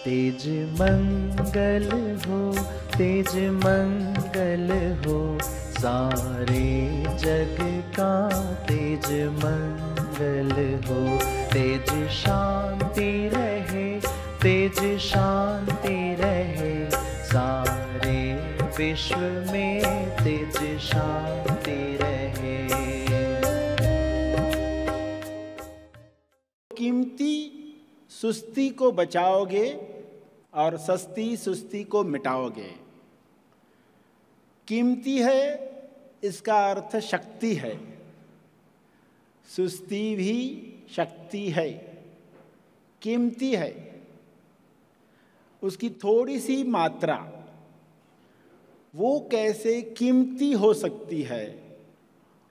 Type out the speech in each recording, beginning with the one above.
तेज मंगल हो, तेज मंगल हो, सारे जग का तेज मंगल हो। तेज शांति रहे, तेज शांति रहे, सारे विश्व में तेज शांति रहे। कीमती सुस्ती को बचाओगे और सस्ती सुस्ती को मिटाओगे। कीमती है इसका अर्थ शक्ति है, सुस्ती भी शक्ति है, कीमती है। उसकी थोड़ी सी मात्रा वो कैसे कीमती हो सकती है,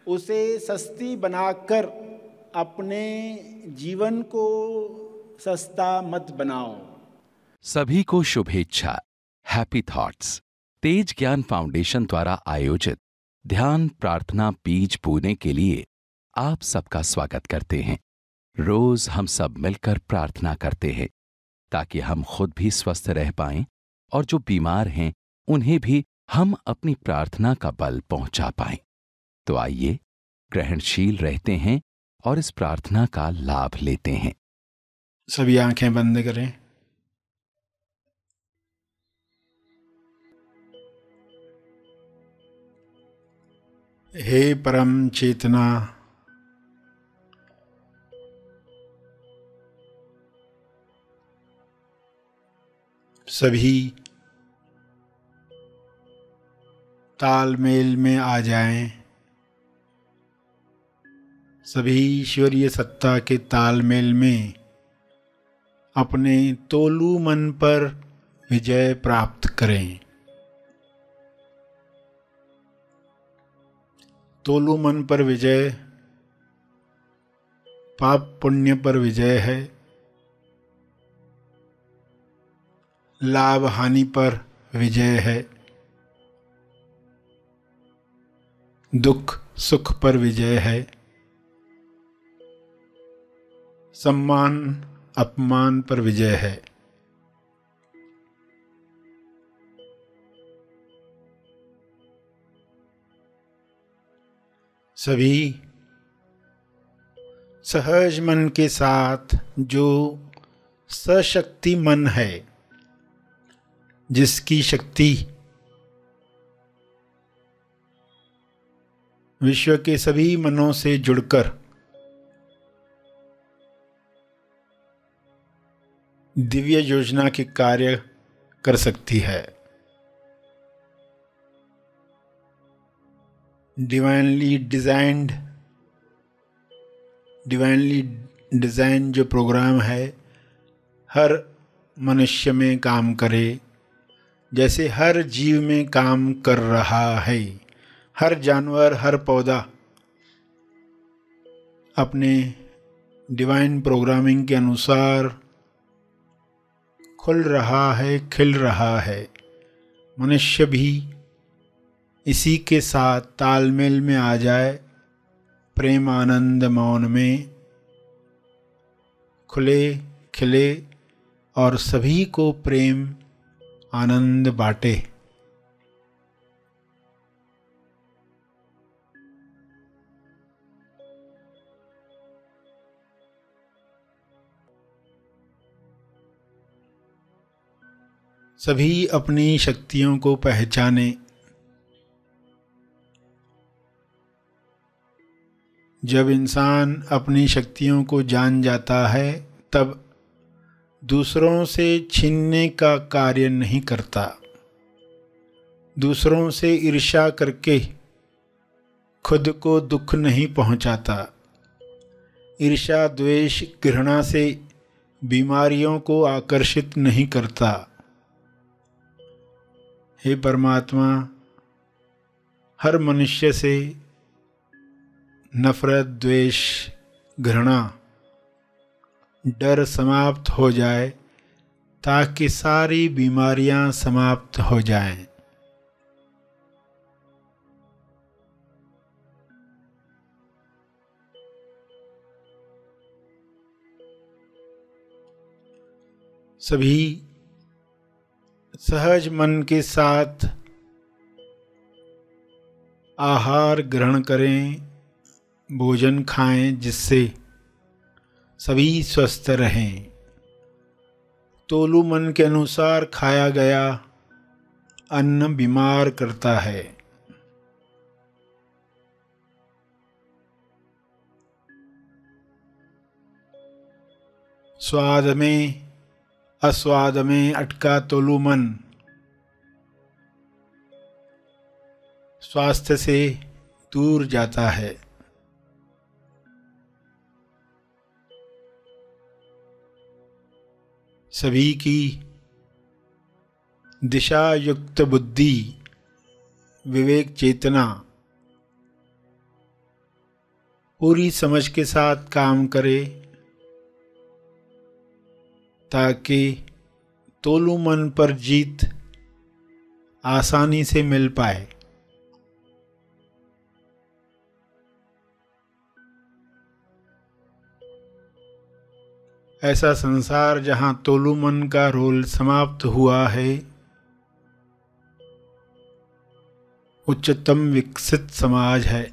उसे सस्ती बनाकर अपने जीवन को सस्ता मत बनाओ। सभी को शुभेच्छा। हैप्पी थॉट्स तेज ज्ञान फाउंडेशन द्वारा आयोजित ध्यान प्रार्थना बीज बोने के लिए आप सबका स्वागत करते हैं। रोज हम सब मिलकर प्रार्थना करते हैं ताकि हम खुद भी स्वस्थ रह पाएं और जो बीमार हैं उन्हें भी हम अपनी प्रार्थना का बल पहुंचा पाएं। तो आइए ग्रहणशील रहते हैं और इस प्रार्थना का लाभ लेते हैं। सभी आंखें बंद करें। हे परम चेतना, सभी तालमेल में आ जाएं। सभी ईश्वरीय सत्ता के तालमेल में अपने तोलू मन पर विजय प्राप्त करें। तोलू मन पर विजय पाप पुण्य पर विजय है, लाभ हानि पर विजय है, दुख सुख पर विजय है, सम्मान अपमान पर विजय है। सभी सहज मन के साथ जो सशक्ति मन है, जिसकी शक्ति विश्व के सभी मनों से जुड़कर दिव्य योजना के कार्य कर सकती है। डिवाइनली डिजाइन जो प्रोग्राम है हर मनुष्य में काम करे, जैसे हर जीव में काम कर रहा है। हर जानवर, हर पौधा अपने डिवाइन प्रोग्रामिंग के अनुसार खुल रहा है, खिल रहा है। मनुष्य भी इसी के साथ तालमेल में आ जाए, प्रेम आनंद मौन में खुले खिले और सभी को प्रेम आनंद बांटे। सभी अपनी शक्तियों को पहचाने। जब इंसान अपनी शक्तियों को जान जाता है तब दूसरों से छीनने का कार्य नहीं करता, दूसरों से ईर्ष्या करके खुद को दुख नहीं पहुंचाता। ईर्ष्या द्वेष घृणा से बीमारियों को आकर्षित नहीं करता। हे परमात्मा, हर मनुष्य से नफरत द्वेष घृणा डर समाप्त हो जाए ताकि सारी बीमारियां समाप्त हो जाएं। सभी सहज मन के साथ आहार ग्रहण करें, भोजन खाएं, जिससे सभी स्वस्थ रहें। तोलू मन के अनुसार खाया गया अन्न बीमार करता है। स्वाद में अस्वाद में अटका तोलू मन स्वास्थ्य से दूर जाता है। सभी की दिशा युक्त बुद्धि, विवेक चेतना पूरी समझ के साथ काम करे, ताकि तोलू मन पर जीत आसानी से मिल पाए। ऐसा संसार जहाँ तोलू मन का रोल समाप्त हुआ है, उच्चतम विकसित समाज है।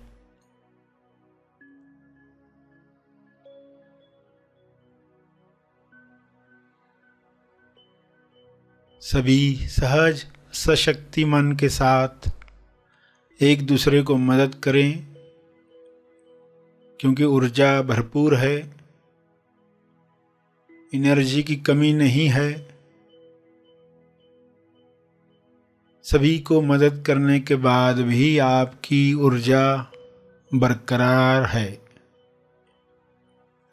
सभी सहज सशक्ति मन के साथ एक दूसरे को मदद करें, क्योंकि ऊर्जा भरपूर है, एनर्जी की कमी नहीं है। सभी को मदद करने के बाद भी आपकी ऊर्जा बरकरार है।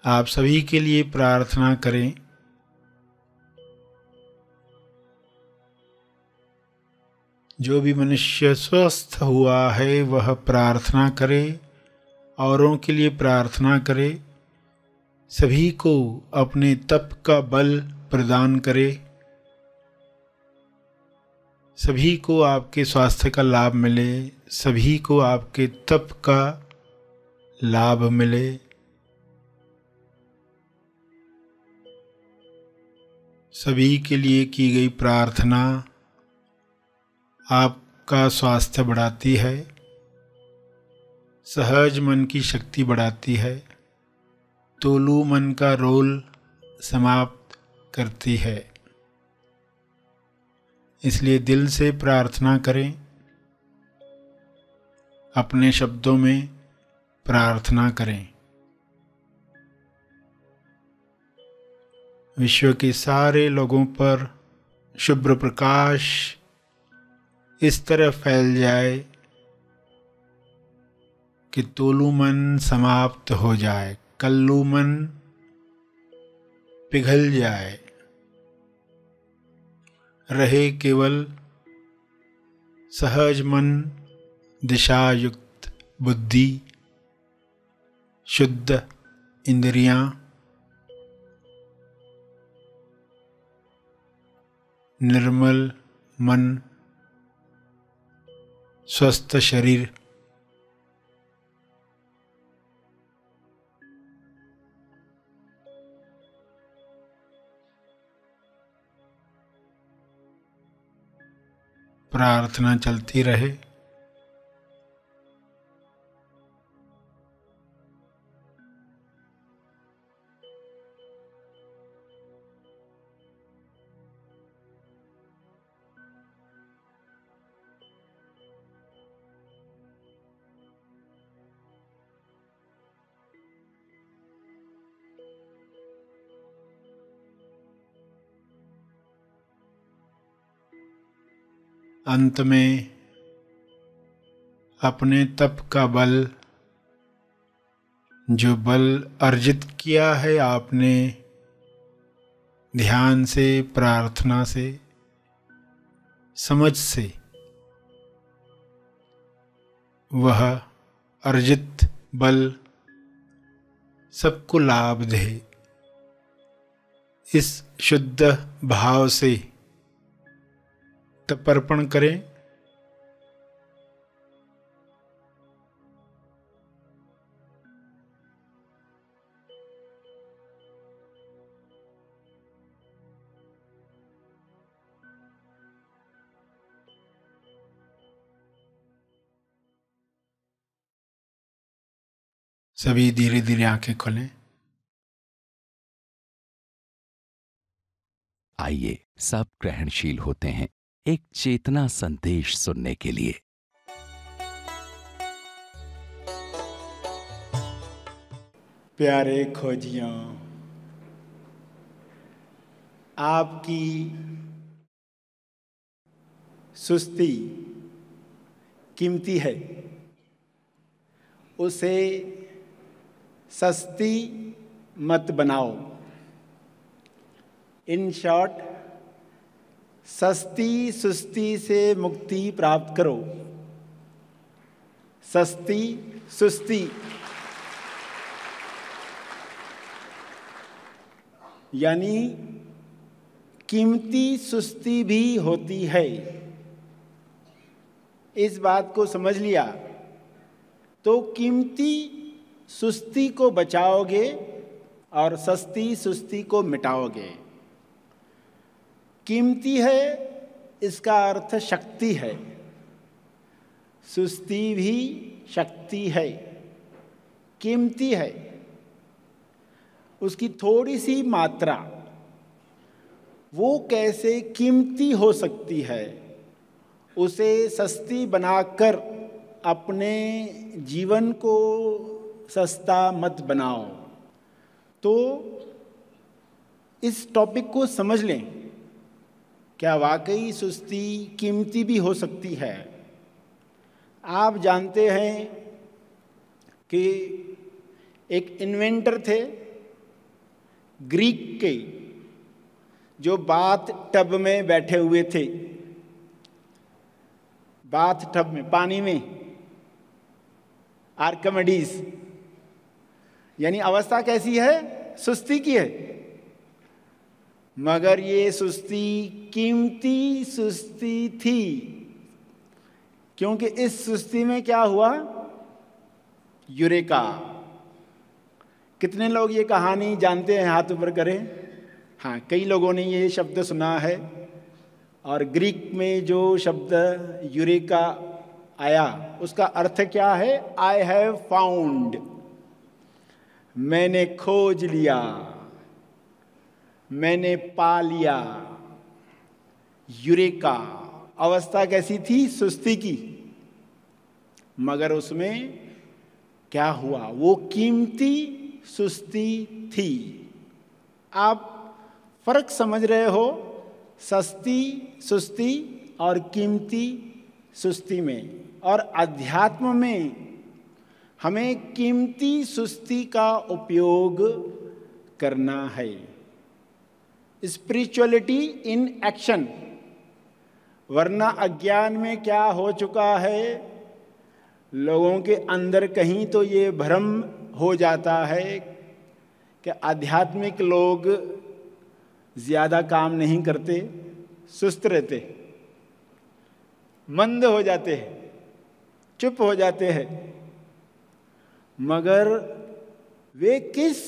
आप सभी के लिए प्रार्थना करें। जो भी मनुष्य स्वस्थ हुआ है वह प्रार्थना करे, औरों के लिए प्रार्थना करे, सभी को अपने तप का बल प्रदान करे, सभी को आपके स्वास्थ्य का लाभ मिले, सभी को आपके तप का लाभ मिले। सभी के लिए की गई प्रार्थना आपका स्वास्थ्य बढ़ाती है, सहज मन की शक्ति बढ़ाती है, तोलू मन का रोल समाप्त करती है। इसलिए दिल से प्रार्थना करें, अपने शब्दों में प्रार्थना करें। विश्व के सारे लोगों पर शुभ्र प्रकाश इस तरह फैल जाए कि तोलू मन समाप्त हो जाए, कल्लू मन पिघल जाए, रहे केवल सहज मन, दिशायुक्त बुद्धि, शुद्ध इंद्रियां, निर्मल मन, स्वस्थ शरीर। प्रार्थना चलती रहे। अंत में अपने तप का बल, जो बल अर्जित किया है आपने ध्यान से, प्रार्थना से, समझ से, वह अर्जित बल सबको लाभ दे। इस शुद्ध भाव से तर्पण करें। सभी धीरे धीरे आंखें खोलें। आइए सब ग्रहणशील होते हैं एक चेतना संदेश सुनने के लिए। प्यारे खोजियों, आपकी सुस्ती कीमती है, उसे सस्ती मत बनाओ। इन शॉर्ट, सस्ती सुस्ती से मुक्ति प्राप्त करो। सस्ती सुस्ती यानी कीमती सुस्ती भी होती है। इस बात को समझ लिया तो कीमती सुस्ती को बचाओगे और सस्ती सुस्ती को मिटाओगे। कीमती है इसका अर्थ शक्ति है, सुस्ती भी शक्ति है, कीमती है। उसकी थोड़ी सी मात्रा वो कैसे कीमती हो सकती है, उसे सस्ती बनाकर अपने जीवन को सस्ता मत बनाओ। तो इस टॉपिक को समझ लें, क्या वाकई सुस्ती कीमती भी हो सकती है। आप जानते हैं कि एक इन्वेंटर थे ग्रीक के, जो बाथ टब में बैठे हुए थे। बाथ टब में, पानी में, आर्किमिडीज। यानी अवस्था कैसी है? सुस्ती की है, मगर ये सुस्ती कीमती सुस्ती थी, क्योंकि इस सुस्ती में क्या हुआ? यूरेका। कितने लोग ये कहानी जानते हैं? हाथ ऊपर करें। हाँ, कई लोगों ने ये शब्द सुना है। और ग्रीक में जो शब्द यूरेका आया, उसका अर्थ क्या है? आई हैव फाउंड, मैंने खोज लिया, मैंने पा लिया। यूरेका अवस्था कैसी थी? सुस्ती की। मगर उसमें क्या हुआ? वो कीमती सुस्ती थी। आप फर्क समझ रहे हो सस्ती सुस्ती और कीमती सुस्ती में। और अध्यात्म में हमें कीमती सुस्ती का उपयोग करना है। Spirituality in action. वरना अज्ञान में क्या हो चुका है, लोगों के अंदर कहीं तो ये भ्रम हो जाता है कि आध्यात्मिक लोग ज्यादा काम नहीं करते, सुस्त रहते, मंद हो जाते हैं, चुप हो जाते हैं। मगर वे किस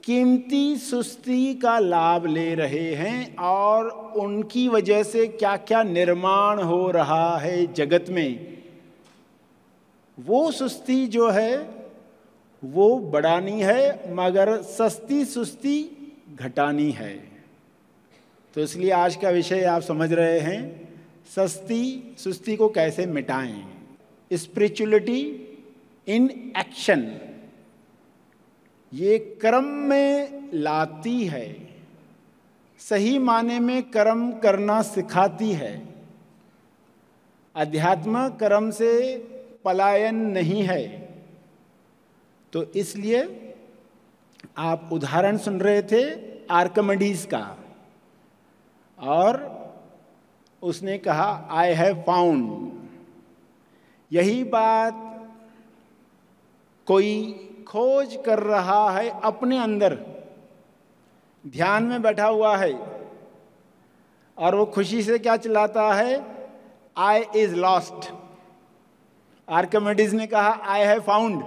कीमती सुस्ती का लाभ ले रहे हैं और उनकी वजह से क्या क्या निर्माण हो रहा है जगत में, वो सुस्ती जो है वो बढ़ानी है, मगर सस्ती सुस्ती घटानी है। तो इसलिए आज का विषय आप समझ रहे हैं, सस्ती सुस्ती को कैसे मिटाएं। स्पिरिचुअलिटी इन एक्शन, ये कर्म में लाती है, सही माने में कर्म करना सिखाती है। अध्यात्म कर्म से पलायन नहीं है। तो इसलिए आप उदाहरण सुन रहे थे आर्किमिडीज का, और उसने कहा आई हैव फाउंड। यही बात कोई खोज कर रहा है अपने अंदर, ध्यान में बैठा हुआ है, और वो खुशी से क्या चिल्लाता है? I is lost. आर्किमिडीज ने कहा आई हैव फाउंड,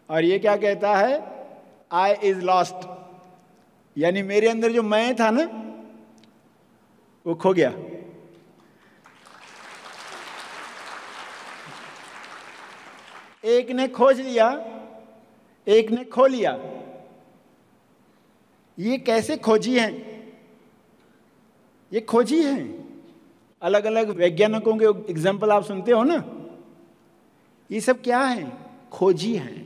और ये क्या कहता है? I is lost. यानी मेरे अंदर जो मैं था ना, वो खो गया। एक ने खोज लिया, एक ने खो लिया। ये कैसे खोजी हैं? ये खोजी हैं। अलग अलग वैज्ञानिकों के एग्जाम्पल आप सुनते हो ना, ये सब क्या है? खोजी हैं।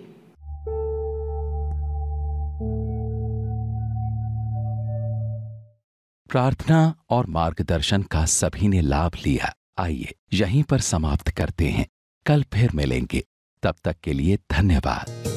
प्रार्थना और मार्गदर्शन का सभी ने लाभ लिया। आइए यहीं पर समाप्त करते हैं, कल फिर मिलेंगे। तब तक के लिए धन्यवाद।